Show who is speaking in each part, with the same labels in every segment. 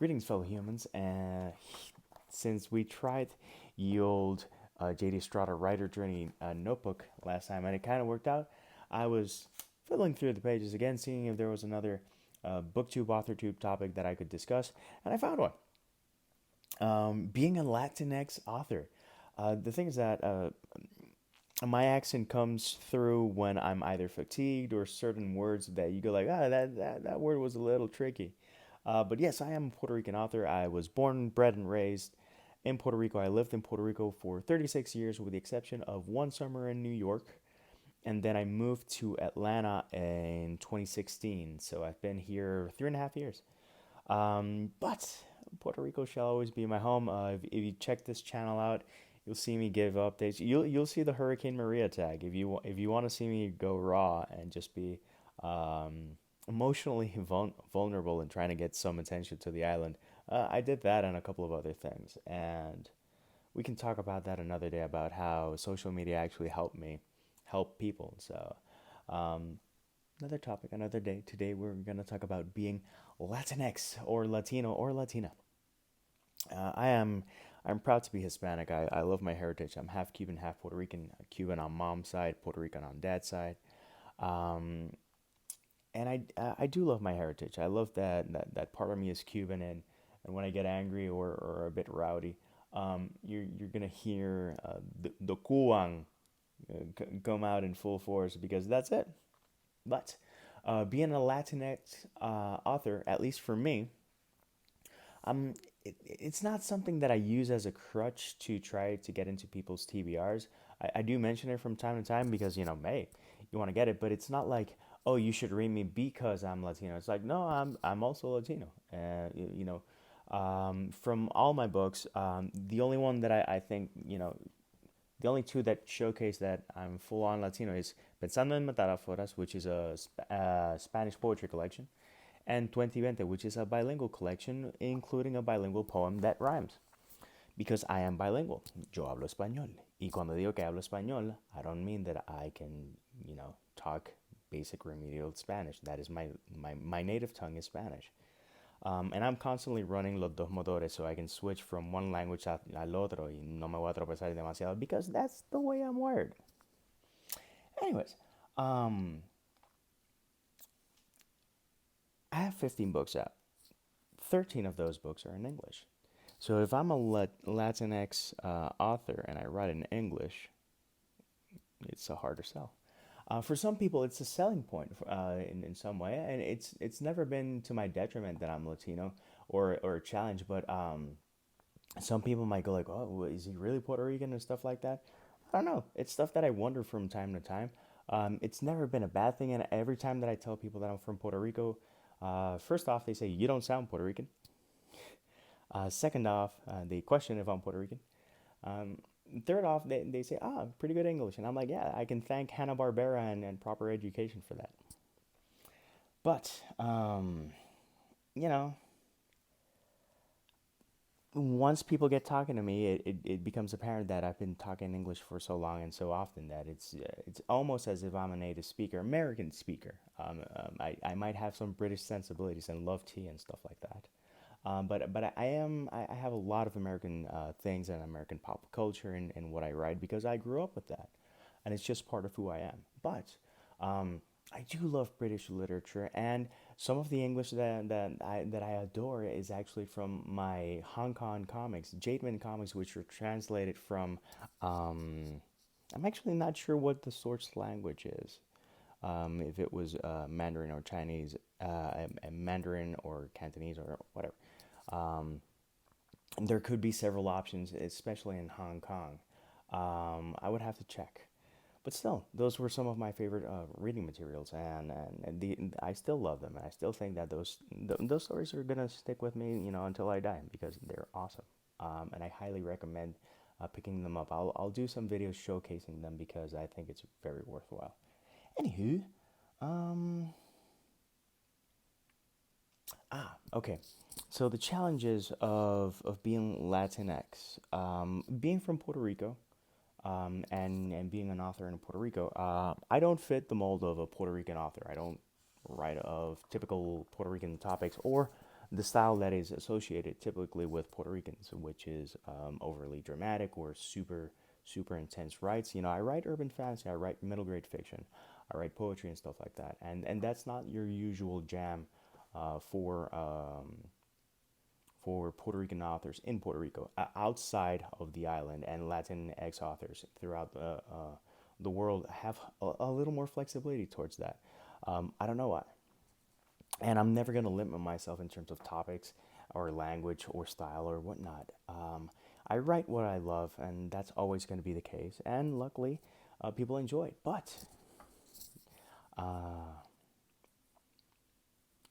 Speaker 1: Greetings, fellow humans. Since we tried the old J.D. Estrada Writer Journey notebook last time and it kind of worked out, I was fiddling through the pages again, seeing if there was another booktube, authortube topic that I could discuss, and I found one. Being a Latinx author. The thing is that my accent comes through when I'm either fatigued or certain words that you go like, that word was a little tricky. But yes, I am a Puerto Rican author. I was born, bred, and raised in Puerto Rico. I lived in Puerto Rico for 36 years, with the exception of one summer in New York. And then I moved to Atlanta in 2016. So I've been here 3.5 years. But Puerto Rico shall always be my home. If you check this channel out, you'll see me give updates. You'll see the Hurricane Maria tag. If you want to see me go raw and just be emotionally vulnerable and trying to get some attention to the island, I did that and a couple of other things. And we can talk about that another day about how social media actually helped me help people. So um, another topic, another day. Today we're gonna talk about being Latinx or Latino or Latina. Uh, I am I'm proud to be Hispanic. I love my heritage. I'm half Cuban, half Puerto Rican. Cuban on mom's side, Puerto Rican on dad's side. Um, and I do love my heritage. I love that part of me is Cuban, and when I get angry or a bit rowdy, you're gonna hear the Kuang come out in full force because that's it. But being a Latinx author, at least for me, it's not something that I use as a crutch to try to get into people's TBRs. I do mention it from time to time because, hey, you want to get it, but it's not like, oh, you should read me because I'm Latino. It's like, no, I'm also Latino. From all my books, the only one that I think, the only two that showcase that I'm full on Latino is Pensando en Metáforas, which is a Spanish poetry collection, and 2020, which is a bilingual collection, including a bilingual poem that rhymes. Because I am bilingual. Yo hablo español. Y cuando digo que hablo español, I don't mean that I can, talk basic remedial Spanish. That is my native tongue is Spanish. And I'm constantly running los dos motores so I can switch from one language al otro y no me voy a tropezar demasiado because that's the way I'm wired. Anyways, um, I have 15 books out. 13 of those books are in English. So if I'm a Latinx author and I write in English, it's a harder sell. For some people, it's a selling point in some way, and it's never been to my detriment that I'm Latino or a challenge. But some people might go like, "Oh, well, is he really Puerto Rican?" and stuff like that. I don't know. It's stuff that I wonder from time to time. It's never been a bad thing, and every time that I tell people that I'm from Puerto Rico, first off, they say you don't sound Puerto Rican. Second off, they question if I'm Puerto Rican. Um, Third off, they say, pretty good English. And I'm like, yeah, I can thank Hanna-Barbera and proper education for that. But, you know, once people get talking to me, it becomes apparent that I've been talking English for so long and so often that it's almost as if I'm a native speaker, American speaker. I might have some British sensibilities and love tea and stuff like that. But I have a lot of American things and American pop culture in what I write because I grew up with that, and it's just part of who I am. But I do love British literature, and some of the English that I adore is actually from my Hong Kong comics, Jademan comics, which were translated from. I'm actually not sure what the source language is. If it was Mandarin or Chinese, Mandarin or Cantonese or whatever. Um, there could be several options, especially in Hong Kong. I would have to check. But still, those were some of my favorite reading materials, and I still love them, and I still think that those stories are gonna stick with me, until I die because they're awesome. And I highly recommend picking them up. I'll do some videos showcasing them because I think it's very worthwhile. Anywho, um, okay. So the challenges of being Latinx, being from Puerto Rico, and being an author in Puerto Rico, I don't fit the mold of a Puerto Rican author. I don't write of typical Puerto Rican topics or the style that is associated typically with Puerto Ricans, which is overly dramatic or super intense rights. I write urban fantasy, I write middle grade fiction, I write poetry and stuff like that, and that's not your usual jam uh, for um, for Puerto Rican authors in Puerto Rico, outside of the island, and Latinx authors throughout the world have a little more flexibility towards that. I don't know why, and I'm never going to limit myself in terms of topics or language or style or whatnot. I write what I love, and that's always going to be the case. And luckily, people enjoy it. But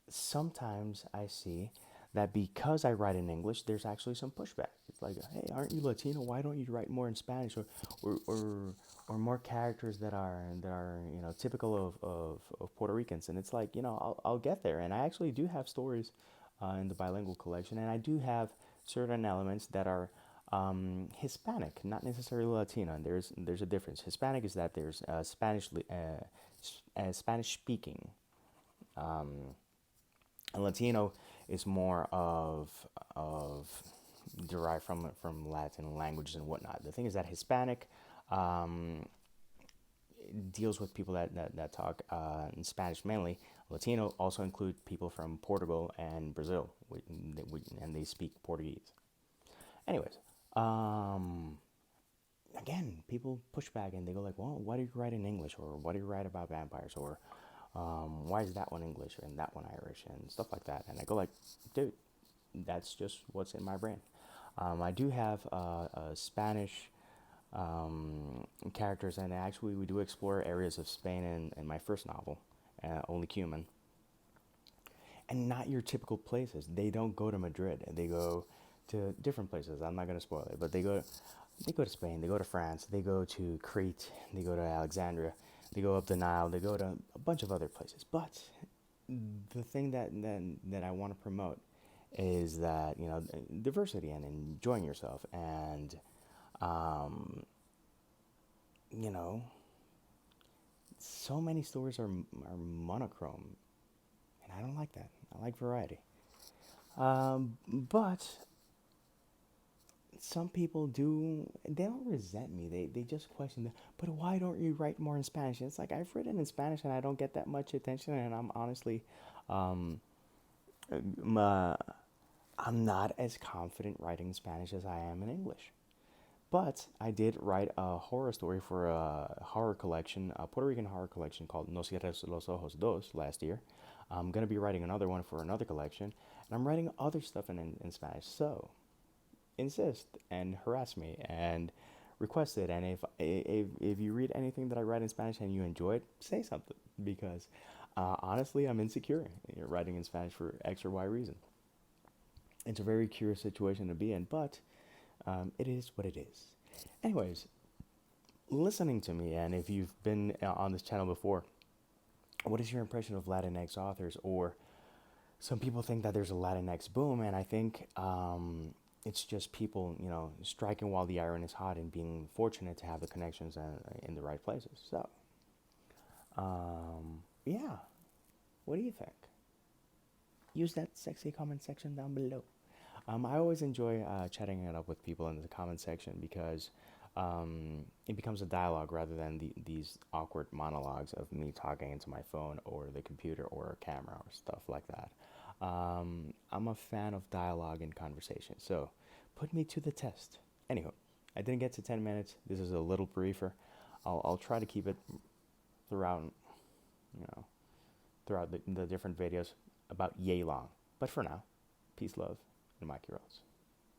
Speaker 1: sometimes I see that because I write in English, there's actually some pushback. It's like, hey, aren't you Latino? Why don't you write more in Spanish, or more characters that are typical of Puerto Ricans? And it's like, I'll get there. And I actually do have stories in the bilingual collection, and I do have certain elements that are Hispanic, not necessarily Latino. And there's a difference. Hispanic is that there's Spanish speaking. And Latino is more of derived from Latin languages and whatnot. The thing is that Hispanic um, deals with people that talk in Spanish mainly. Latino also include people from Portugal and Brazil, and they speak Portuguese. Anyways, um, again, people push back and they go like, "Well, why do you write in English?" Or "Why do you write about vampires?" Or "Why is that one English and that one Irish?" and stuff like that. And I go like, "Dude, that's just what's in my brain." I do have Spanish characters, and actually we do explore areas of Spain in my first novel, Only Cumin, and not your typical places. They don't go to Madrid. They go to different places. I'm not gonna spoil it, but they go to Spain. They go to France. They go to Crete. They go to Alexandria. They go up the Nile. They go to a bunch of other places. But the thing that I want to promote is that diversity and enjoying yourself, and um, you know so many stories are monochrome, and I don't like that. I like variety. But some people do, they don't resent me, they just question but why don't you write more in Spanish? And it's like, I've written in Spanish and I don't get that much attention, and I'm honestly um, uh, I'm not as confident writing Spanish as I am in English. But I did write a horror story for a horror collection, a Puerto Rican horror collection called No Cierres los Ojos Dos last year. I'm going to be writing another one for another collection, and I'm writing other stuff in Spanish. So insist and harass me and request it. And if you read anything that I write in Spanish and you enjoy it, say something, because honestly, I'm insecure writing in Spanish for X or Y reason. It's a very curious situation to be in, but it is what it is. Anyways, listening to me, and if you've been on this channel before, what is your impression of Latinx authors? Or some people think that there's a Latinx boom, and I think it's just people, striking while the iron is hot and being fortunate to have the connections in the right places. So, yeah, what do you think? Use that sexy comment section down below. I always enjoy chatting it up with people in the comment section, because it becomes a dialogue rather than these awkward monologues of me talking into my phone or the computer or a camera or stuff like that. I'm a fan of dialogue and conversation, so put me to the test. Anywho, I didn't get to 10 minutes. This is a little briefer. I'll try to keep it throughout, you know, throughout the different videos about yay long. But for now, peace, love, and Mikey Rose.